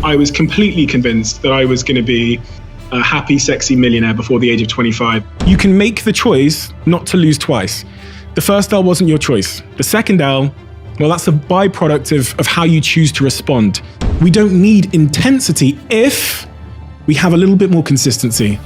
I was completely convinced that I was going to be a happy, sexy millionaire before the age of 25. You can make the choice not to lose twice. The first L wasn't your choice. The second L, well, that's a byproduct of how you choose to respond. We don't need intensity if we have a little bit more consistency.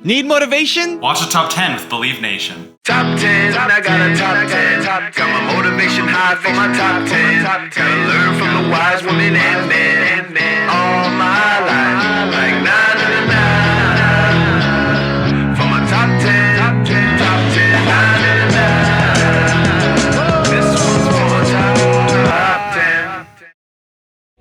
Need motivation? Watch the Top 10 with Believe Nation. Top 10, I got a top 10. Got my motivation high for my top 10. Gotta learn from the wise women and men. All my life, like 9 to 9. For my top 10, top 10, 9 to 9. This one's for my top 10.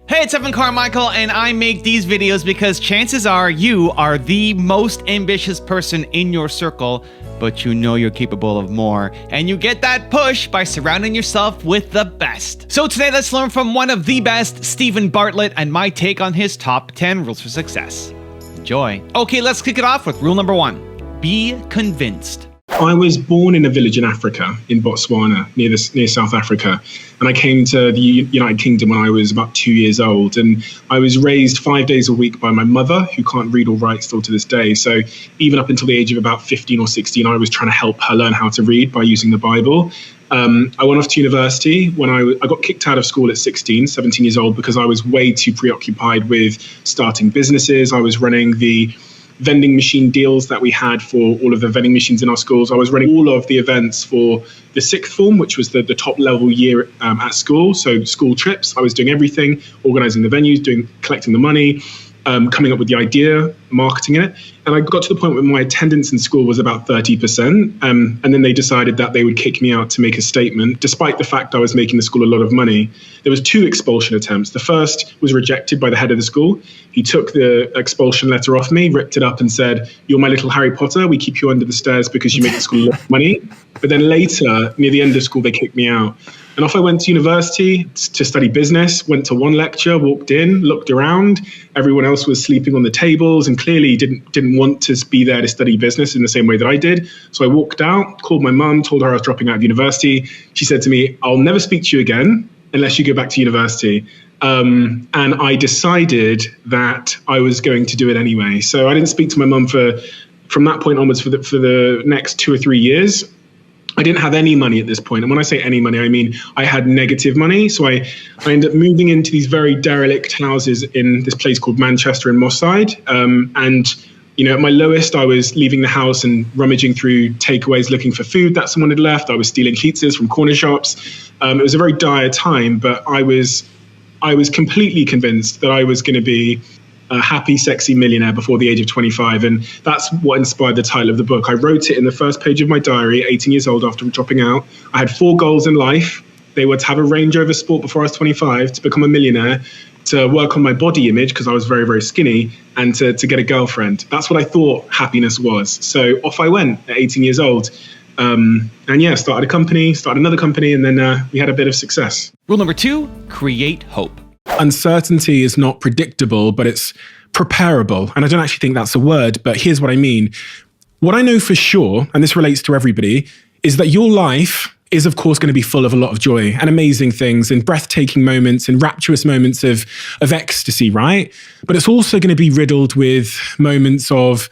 Hey, it's Evan Carmichael, and I make these videos because chances are you are the most ambitious person in your circle, but you know you're capable of more, and you get that push by surrounding yourself with the best. So today, let's learn from one of the best, Stephen Bartlett, and my take on his top 10 rules for success. Enjoy. Okay, let's kick it off with rule number 1. Be convinced. I was born in a village in Africa, in Botswana, near South Africa. And I came to the United Kingdom when I was about 2 years old. And I was raised 5 days a week by my mother, who can't read or write still to this day. So even up until the age of about 15 or 16, I was trying to help her learn how to read by using the Bible. I went off to university when I got kicked out of school at 17 years old, because I was way too preoccupied with starting businesses. I was running the vending machine deals that we had for all of the vending machines in our schools. I was running all of the events for the sixth form, which was the top level year at school. So school trips, I was doing everything, organizing the venues, collecting the money, coming up with the idea, marketing it. And I got to the point where my attendance in school was about 30%. And then they decided that they would kick me out to make a statement, despite the fact I was making the school a lot of money. There was 2 expulsion attempts. The first was rejected by the head of the school. He took the expulsion letter off me, ripped it up and said, "You're my little Harry Potter. We keep you under the stairs because you make the school a lot of money." But then later, near the end of school, they kicked me out. And off I went to university to study business, went to one lecture, walked in, looked around. Everyone else was sleeping on the tables and clearly didn't want to be there to study business in the same way that I did. So I walked out, called my mum, told her I was dropping out of university. She said to me, "I'll never speak to you again unless you go back to university." And I decided that I was going to do it anyway. So I didn't speak to my mum from that point onwards for the next 2 or 3 years. I didn't have any money at this point. And when I say any money, I mean I had negative money. So I ended up moving into these very derelict houses in this place called Manchester in Moss Side. And at my lowest, I was leaving the house and rummaging through takeaways looking for food that someone had left. I was stealing pizzas from corner shops. It was a very dire time, but I was completely convinced that I was going to be a happy, sexy millionaire before the age of 25. And that's what inspired the title of the book. I wrote it in the first page of my diary, 18 years old after dropping out. I had 4 goals in life. They were to have a Range Rover Sport before I was 25, to become a millionaire, to work on my body image because I was very, very skinny, and to get a girlfriend. That's what I thought happiness was. So off I went at 18 years old. Started a company, started another company, and then we had a bit of success. Rule number 2, create hope. Uncertainty is not predictable, but it's preparable. And I don't actually think that's a word, but here's what I mean. What I know for sure, and this relates to everybody, is that your life is, of course, going to be full of a lot of joy and amazing things and breathtaking moments and rapturous moments of ecstasy, right? But it's also going to be riddled with moments of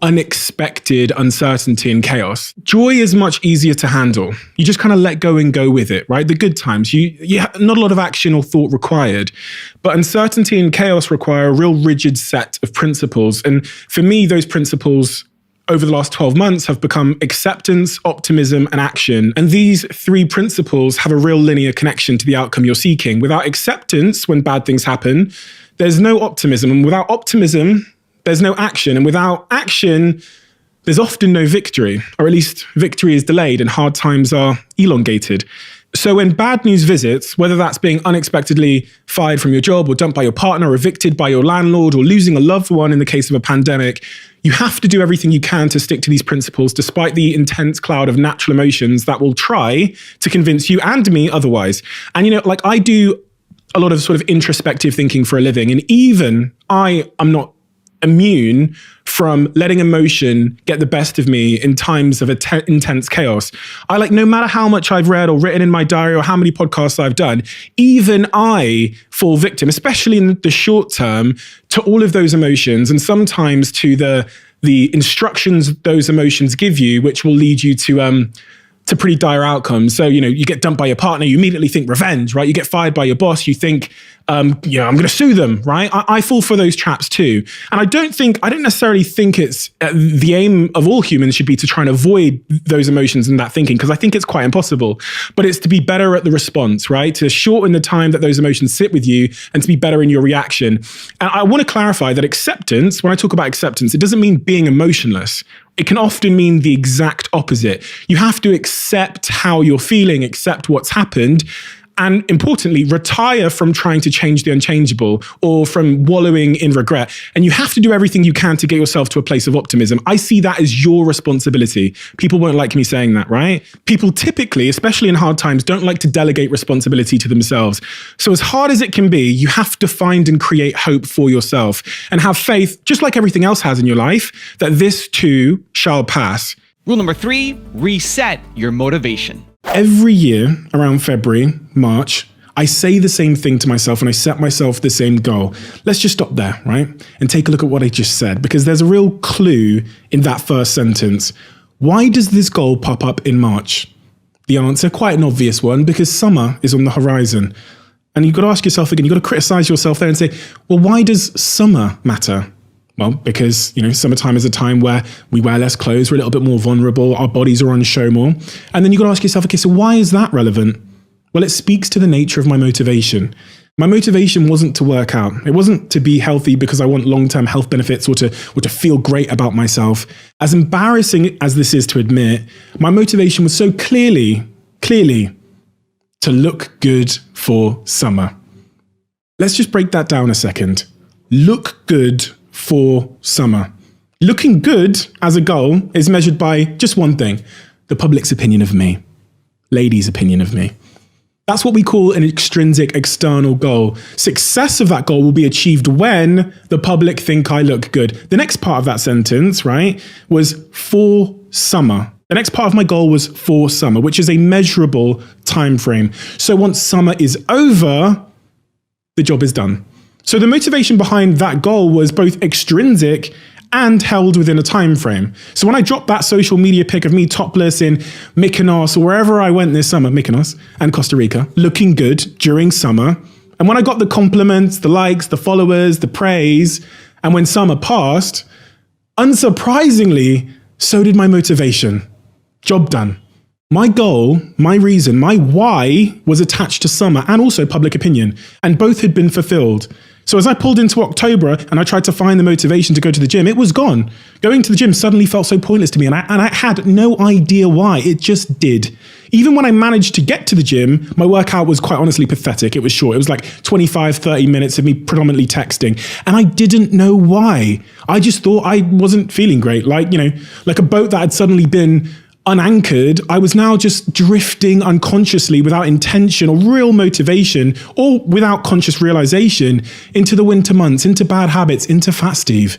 unexpected uncertainty and chaos. Joy is much easier to handle. You just kind of let go and go with it, right? The good times, not a lot of action or thought required, but uncertainty and chaos require a real rigid set of principles. And for me, those principles over the last 12 months have become acceptance, optimism, and action. And these 3 principles have a real linear connection to the outcome you're seeking. Without acceptance, when bad things happen, there's no optimism. And without optimism, there's no action. And without action, there's often no victory, or at least victory is delayed and hard times are elongated. So when bad news visits, whether that's being unexpectedly fired from your job or dumped by your partner or evicted by your landlord or losing a loved one in the case of a pandemic, you have to do everything you can to stick to these principles despite the intense cloud of natural emotions that will try to convince you and me otherwise. And I do a lot of sort of introspective thinking for a living, and even I am not immune from letting emotion get the best of me in times of intense chaos. No matter how much I've read or written in my diary or how many podcasts I've done, even I fall victim, especially in the short term, to all of those emotions, and sometimes to the instructions those emotions give you, which will lead you to pretty dire outcomes. So, you get dumped by your partner, you immediately think revenge, right? You get fired by your boss, you think, I'm going to sue them, right? I fall for those traps too. And I don't necessarily think it's the aim of all humans should be to try and avoid those emotions and that thinking, because I think it's quite impossible. But it's to be better at the response, right? To shorten the time that those emotions sit with you and to be better in your reaction. And I want to clarify that acceptance, when I talk about acceptance, it doesn't mean being emotionless. It can often mean the exact opposite. You have to accept how you're feeling, accept what's happened, and importantly, retire from trying to change the unchangeable or from wallowing in regret. And you have to do everything you can to get yourself to a place of optimism. I see that as your responsibility. People won't like me saying that, right? People typically, especially in hard times, don't like to delegate responsibility to themselves. So as hard as it can be, you have to find and create hope for yourself and have faith, just like everything else has in your life, that this too shall pass. Rule number 3, reset your motivation. Every year around February, March, I say the same thing to myself and I set myself the same goal. Let's just stop there, right? And take a look at what I just said, because there's a real clue in that first sentence. Why does this goal pop up in March? The answer, quite an obvious one, because summer is on the horizon. And you've got to ask yourself again, you've got to criticize yourself there and say, well, why does summer matter? Well, because, summertime is a time where we wear less clothes, we're a little bit more vulnerable, our bodies are on show more. And then you've got to ask yourself, okay, so why is that relevant? Well, it speaks to the nature of my motivation. My motivation wasn't to work out. It wasn't to be healthy because I want long-term health benefits or to feel great about myself. As embarrassing as this is to admit, my motivation was so clearly to look good for summer. Let's just break that down a second. Look good for summer. Looking good as a goal is measured by just one thing, the public's opinion of me, ladies' opinion of me. That's what we call an extrinsic external goal. Success of that goal will be achieved when the public think I look good. The next part of that sentence, right, was for summer. The next part of my goal was for summer, which is a measurable time frame. So once summer is over, the job is done. So the motivation behind that goal was both extrinsic and held within a time frame. So when I dropped that social media pic of me topless in Mykonos or wherever I went this summer, Mykonos and Costa Rica, looking good during summer, and when I got the compliments, the likes, the followers, the praise, and when summer passed, unsurprisingly, so did my motivation. Job done. My goal, my reason, my why was attached to summer and also public opinion, and both had been fulfilled. So as I pulled into October and I tried to find the motivation to go to the gym, it was gone. Going to the gym suddenly felt so pointless to me, and I had no idea why. It just did. Even when I managed to get to the gym, my workout was quite honestly pathetic. It was short. It was like 25, 30 minutes of me predominantly texting. And I didn't know why. I just thought I wasn't feeling great. Like a boat that had suddenly been unanchored, I was now just drifting unconsciously without intention or real motivation or without conscious realization into the winter months, into bad habits, into Fat Steve.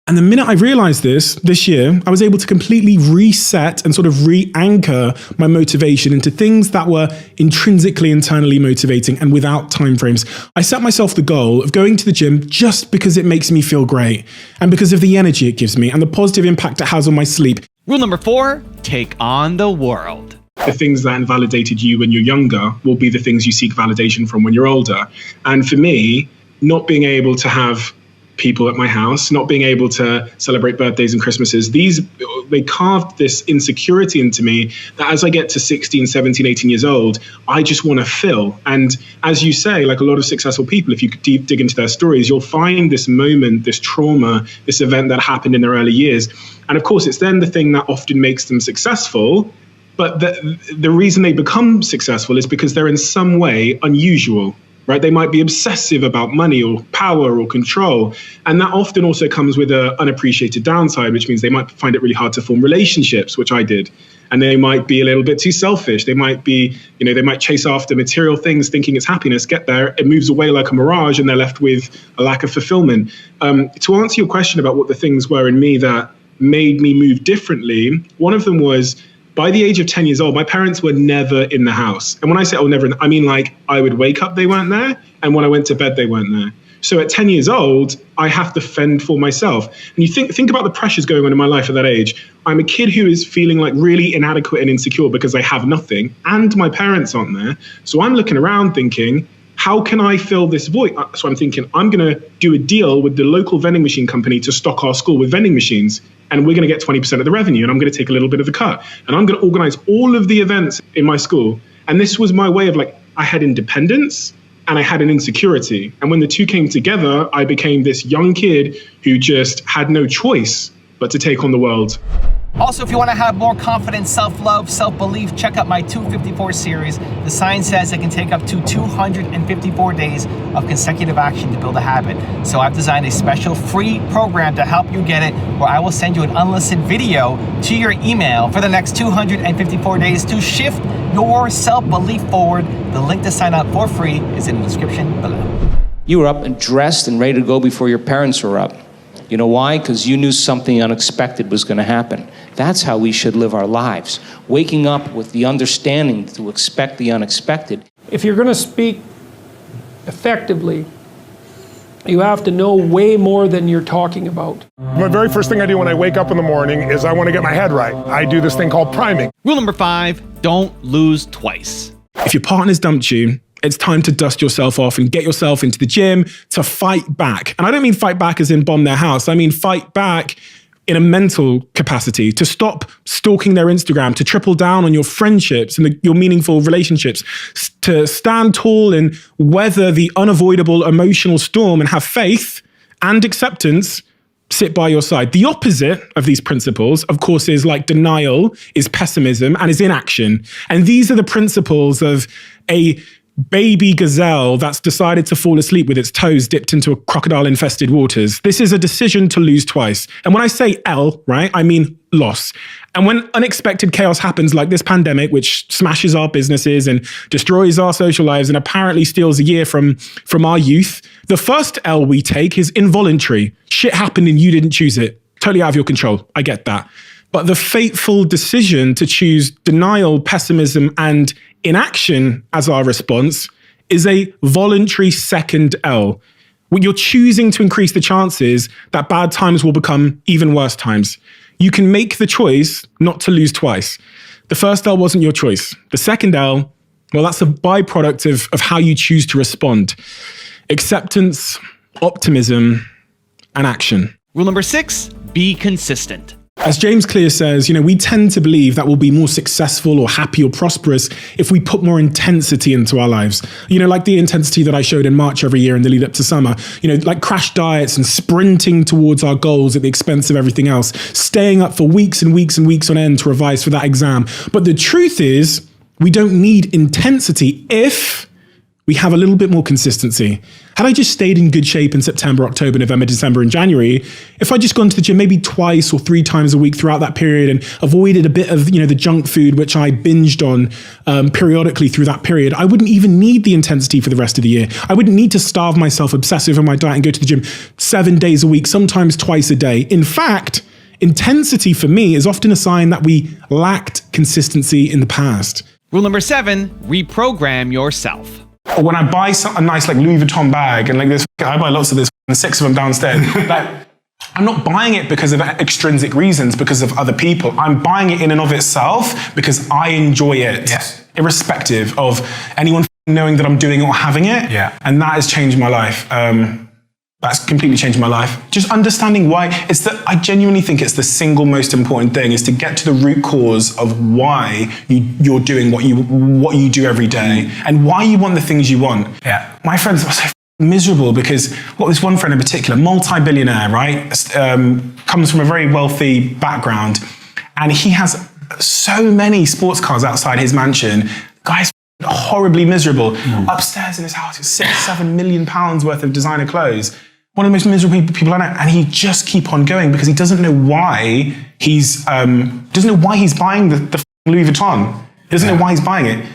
And the minute I realized this year, I was able to completely reset and sort of re-anchor my motivation into things that were intrinsically internally motivating and without timeframes. I set myself the goal of going to the gym just because it makes me feel great and because of the energy it gives me and the positive impact it has on my sleep. Rule number 4, take on the world. The things that invalidated you when you're younger will be the things you seek validation from when you're older. And for me, not being able to have people at my house, not being able to celebrate birthdays and Christmases, they carved this insecurity into me that as I get to 16, 17, 18 years old, I just want to fill. And as you say, like a lot of successful people, if you dig into their stories, you'll find this moment, this trauma, this event that happened in their early years. And of course, it's then the thing that often makes them successful. But the reason they become successful is because they're in some way unusual. right? They might be obsessive about money or power or control. And that often also comes with an unappreciated downside, which means they might find it really hard to form relationships, which I did. And they might be a little bit too selfish. They might be, they might chase after material things thinking it's happiness, get there, it moves away like a mirage, and they're left with a lack of fulfillment. To answer your question about what the things were in me that made me move differently, one of them was, by the age of 10 years old, my parents were never in the house. And when I say never, I mean like I would wake up, they weren't there. And when I went to bed, they weren't there. So at 10 years old, I have to fend for myself. And you think about the pressures going on in my life at that age. I'm a kid who is feeling like really inadequate and insecure because I have nothing and my parents aren't there. So I'm looking around thinking, how can I fill this void? So I'm thinking, I'm going to do a deal with the local vending machine company to stock our school with vending machines. And we're going to get 20% of the revenue. And I'm going to take a little bit of the cut. And I'm going to organize all of the events in my school. And this was my way of I had independence and I had an insecurity. And when the two came together, I became this young kid who just had no choice but to take on the world. Also, if you want to have more confidence, self-love, self-belief, check out my 254 series. The science says it can take up to 254 days of consecutive action to build a habit. So I've designed a special free program to help you get it, where I will send you an unlisted video to your email for the next 254 days to shift your self-belief forward. The link to sign up for free is in the description below. You were up and dressed and ready to go before your parents were up. You know why? Because you knew something unexpected was going to happen. That's how we should live our lives. Waking up with the understanding to expect the unexpected. If you're going to speak effectively, you have to know way more than you're talking about. My very first thing I do when I wake up in the morning is I want to get my head right. I do this thing called priming. Rule number 5, don't lose twice. If your partner's dumped you, it's time to dust yourself off and get yourself into the gym to fight back. And I don't mean fight back as in bomb their house. I mean fight back in a mental capacity, to stop stalking their Instagram, to triple down on your friendships and your meaningful relationships, to stand tall and weather the unavoidable emotional storm and have faith and acceptance sit by your side. The opposite of these principles, of course, is like denial, is pessimism, and is inaction. And these are the principles of a baby gazelle that's decided to fall asleep with its toes dipped into crocodile-infested waters. This is a decision to lose twice. And when I say L, right, I mean loss. And when unexpected chaos happens, like this pandemic, which smashes our businesses and destroys our social lives and apparently steals a year from our youth, the first L we take is involuntary. Shit happened and you didn't choose it. Totally out of your control. I get that. But the fateful decision to choose denial, pessimism, and inaction as our response is a voluntary second L. You're choosing to increase the chances that bad times will become even worse times. You can make the choice not to lose twice. The first L wasn't your choice. The second L, well, that's a byproduct of how you choose to respond. Acceptance, optimism, and action. Rule number 6, be consistent. As James Clear says, we tend to believe that we'll be more successful or happy or prosperous if we put more intensity into our lives. Like the intensity that I showed in March every year in the lead up to summer, like crash diets and sprinting towards our goals at the expense of everything else, staying up for weeks and weeks and weeks on end to revise for that exam. But the truth is, we don't need intensity if we have a little bit more consistency. Had I just stayed in good shape in September, October, November, December, and January, if I just gone to the gym maybe twice or 3 times a week throughout that period and avoided a bit of, the junk food, which I binged on periodically through that period, I wouldn't even need the intensity for the rest of the year. I wouldn't need to starve myself, obsess over my diet and go to the gym 7 days a week, sometimes twice a day. In fact, intensity for me is often a sign that we lacked consistency in the past. Rule number 7, reprogram yourself. When I buy a nice Louis Vuitton bag and this, I buy lots of this, and 6 of them downstairs. I'm not buying it because of extrinsic reasons, because of other people. I'm buying it in and of itself because I enjoy it, irrespective of anyone knowing that I'm doing it or having it. Yeah. And that has changed my life. That's completely changed my life. Just understanding why. I genuinely think it's the single most important thing, is to get to the root cause of why you're doing what you do every day and why you want the things you want. Yeah. My friends are so miserable because I've got this one friend in particular, multi-billionaire, right? Comes from a very wealthy background, and he has so many sports cars outside his mansion. Guy's horribly miserable. Upstairs in his house, it's £6-7 million worth of designer clothes. One of the most miserable people I know, and he just keep on going because he doesn't know why he's buying the Louis Vuitton. He doesn't know why he's buying it.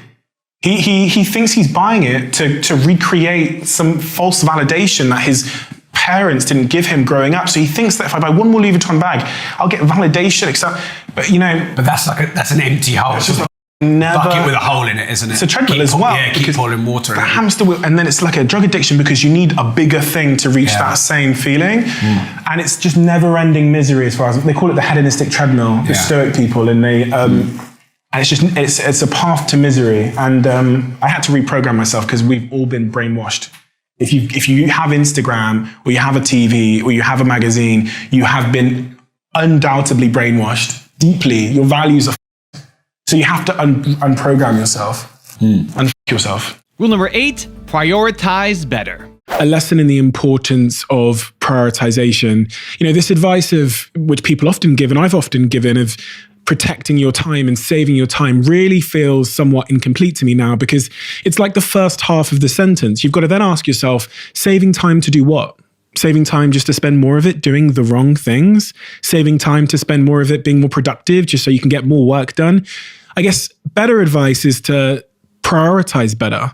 He thinks he's buying it to recreate some false validation that his parents didn't give him growing up. So he thinks that if I buy one more Louis Vuitton bag, I'll get validation, etc. But But that's an empty hole. it's just bucket with a hole in it, isn't it? It's a treadmill as well. Yeah, keep pouring water in the it. hamster wheel, and then it's like a drug addiction because you need a bigger thing to reach that same feeling. And it's just never-ending misery as far as, they call it the hedonistic treadmill, the Stoic people, and they, and it's a path to misery. And I had to reprogram myself because we've all been brainwashed. If you have Instagram, or you have a TV, or you have a magazine, you have been undoubtedly brainwashed deeply. Your values are so you have to unprogram yourself, unfuck yourself. Rule number 8, prioritize better. A lesson in the importance of prioritization. This advice of which people often give, and I've often given, of protecting your time and saving your time really feels somewhat incomplete to me now, because it's like the first half of the sentence. You've got to then ask yourself, saving time to do what? Saving time just to spend more of it doing the wrong things? Saving time to spend more of it being more productive just so you can get more work done? I guess better advice is to prioritize better.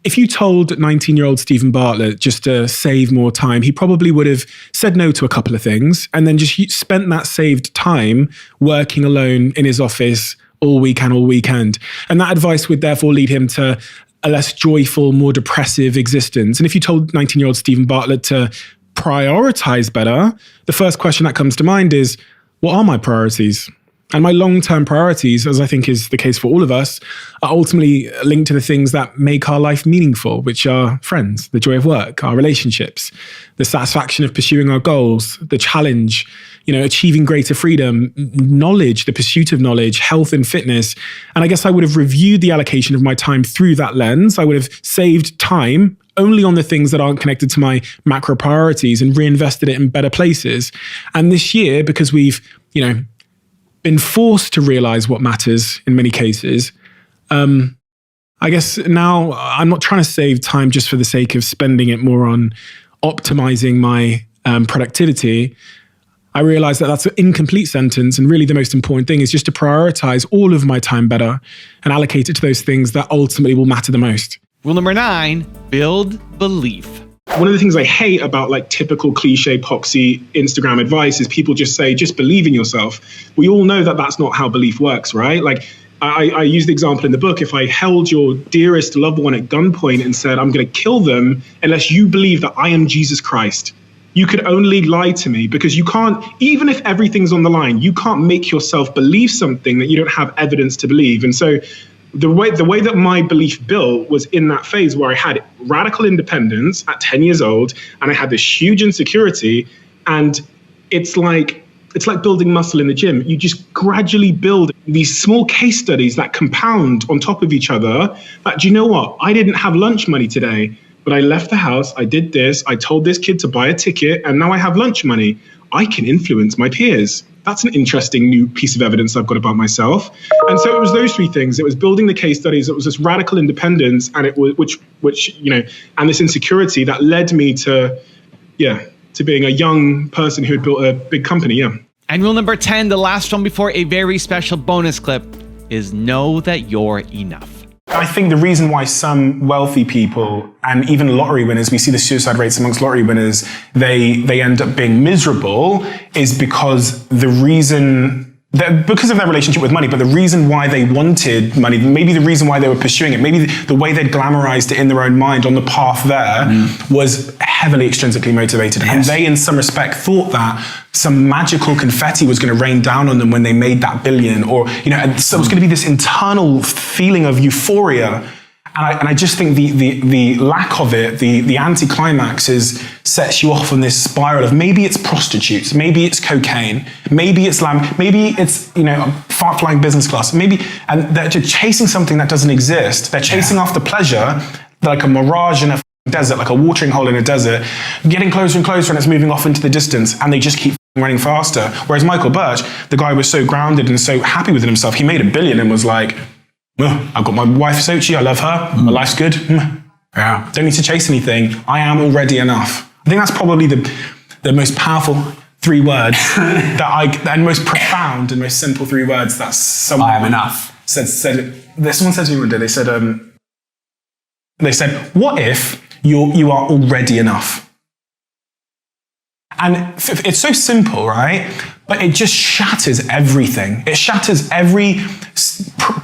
If you told 19-year-old Stephen Bartlett just to save more time, he probably would have said no to a couple of things and then just spent that saved time working alone in his office all weekend. And that advice would therefore lead him to a less joyful, more depressive existence. And if you told 19-year-old Stephen Bartlett to prioritize better, the first question that comes to mind is, what are my priorities? And my long-term priorities, as I think is the case for all of us, are ultimately linked to the things that make our life meaningful, which are friends, the joy of work, our relationships, the satisfaction of pursuing our goals, the challenge, achieving greater freedom, knowledge, the pursuit of knowledge, health and fitness. And I guess I would have reviewed the allocation of my time through that lens. I would have saved time only on the things that aren't connected to my macro priorities and reinvested it in better places. And this year, because we've, been forced to realize what matters in many cases, I guess now I'm not trying to save time just for the sake of spending it more on optimizing my productivity. I realize that that's an incomplete sentence, and really the most important thing is just to prioritize all of my time better and allocate it to those things that ultimately will matter the most. Rule number 9, build belief. One of the things I hate about like typical cliche poxy Instagram advice is people just say, just believe in yourself. We all know that that's not how belief works, right? Like I use the example in the book. If I held your dearest loved one at gunpoint and said, I'm going to kill them unless you believe that I am Jesus Christ, you could only lie to me, because you can't, even if everything's on the line, you can't make yourself believe something that you don't have evidence to believe. And so the way that my belief built was in that phase where I had radical independence at 10 years old, and I had this huge insecurity. And it's like building muscle in the gym. You just gradually build these small case studies that compound on top of each other. But do you know what? I didn't have lunch money today, but I left the house. I did this. I told this kid to buy a ticket, and now I have lunch money. I can influence my peers. That's an interesting new piece of evidence I've got about myself. And so it was those three things. It was building the case studies. It was this radical independence, and it was which and this insecurity that led me to being a young person who had built a big company. Yeah. And rule number 10, the last one before a very special bonus clip, is know that you're enough. I think the reason why some wealthy people, and even lottery winners, we see the suicide rates amongst lottery winners, they end up being miserable, is because because of their relationship with money, but the reason why they wanted money, maybe the reason why they were pursuing it, maybe the way they'd glamorized it in their own mind on the path there was heavily extrinsically motivated. Yes. And they, in some respect, thought that some magical confetti was going to rain down on them when they made that billion, or, and so it was going to be this internal feeling of euphoria. And I just think the lack of it, the anticlimax sets you off on this spiral of maybe it's prostitutes, maybe it's cocaine, maybe it's flying business class, and they're chasing something that doesn't exist. They're chasing after pleasure, like a mirage in a desert, like a watering hole in a desert, getting closer and closer, and it's moving off into the distance, and they just keep running faster. Whereas Michael Birch, the guy was so grounded and so happy within himself, he made $1 billion and was like, Well, I've got my wife Sochi, I love her, my life's good. Yeah, don't need to chase anything. I am already enough. I think that's probably the most powerful 3 words and most profound and most simple 3 words that someone I am enough. Said someone said to me one day, they said, what if you are already enough? And it's so simple, right? But it just shatters everything. It shatters every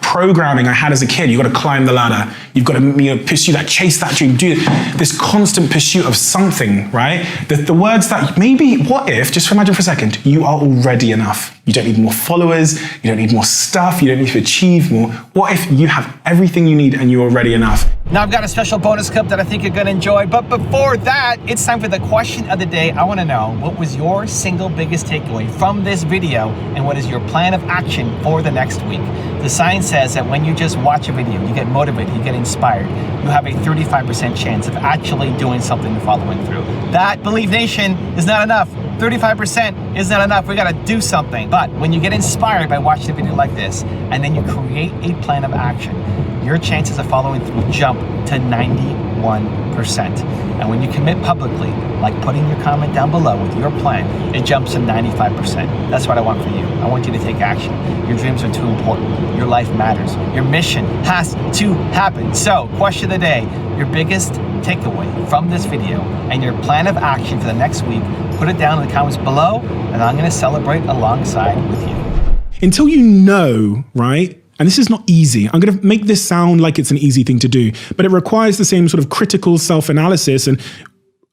programming I had as a kid. You've got to climb the ladder. You've got to pursue that, chase that dream, do this constant pursuit of something, right? The words that maybe, what if, just imagine for a second, you are already enough. You don't need more followers. You don't need more stuff. You don't need to achieve more. What if you have everything you need and you're already enough? Now I've got a special bonus clip that I think you're gonna enjoy, but before that, it's time for the question of the day. I wanna know, what was your single biggest takeaway from this video, and what is your plan of action for the next week? The science says that when you just watch a video, you get motivated, you get inspired, you have a 35% chance of actually doing something and following through. That, Believe Nation, is not enough. 35% is not enough. We gotta do something. But when you get inspired by watching a video like this, and then you create a plan of action, your chances of following through jump to 91%. And when you commit publicly, like putting your comment down below with your plan, it jumps to 95%. That's what I want for you. I want you to take action. Your dreams are too important. Your life matters. Your mission has to happen. So, question of the day, your biggest takeaway from this video and your plan of action for the next week, put it down in the comments below, and I'm gonna celebrate alongside with you. Until you know, right? And this is not easy. I'm going to make this sound like it's an easy thing to do, but it requires the same sort of critical self-analysis and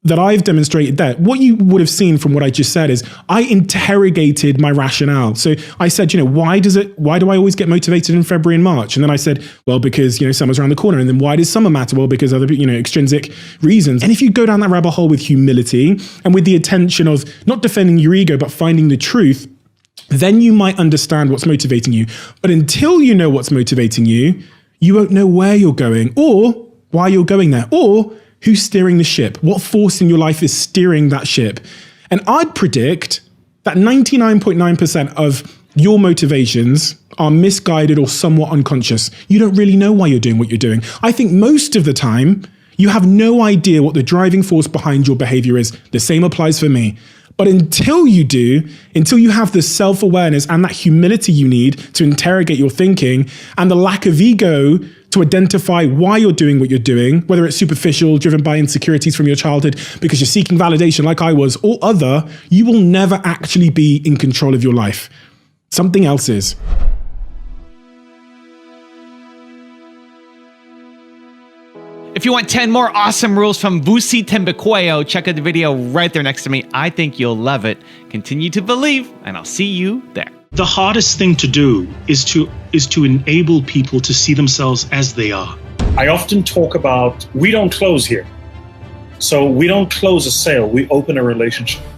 that I've demonstrated there. What you would have seen from what I just said is I interrogated my rationale. So I said, why do I always get motivated in February and March? And then I said, well, because, summer's around the corner. And then why does summer matter? Well, because other, extrinsic reasons. And if you go down that rabbit hole with humility and with the intention of not defending your ego, but finding the truth, then you might understand what's motivating you. But until you know what's motivating you, you won't know where you're going or why you're going there or who's steering the ship, what force in your life is steering that ship. And I'd predict that 99.9% of your motivations are misguided or somewhat unconscious. You don't really know why you're doing what you're doing. I think most of the time, you have no idea what the driving force behind your behavior is. The same applies for me. But until you do, until you have the self-awareness and that humility you need to interrogate your thinking and the lack of ego to identify why you're doing what you're doing, whether it's superficial, driven by insecurities from your childhood, because you're seeking validation like I was, or other, you will never actually be in control of your life. Something else is. If you want 10 more awesome rules from Vusi Tembekweo, check out the video right there next to me. I think you'll love it. Continue to believe, and I'll see you there. The hardest thing to do is to enable people to see themselves as they are. I often talk about, we don't close here. So we don't close a sale, we open a relationship.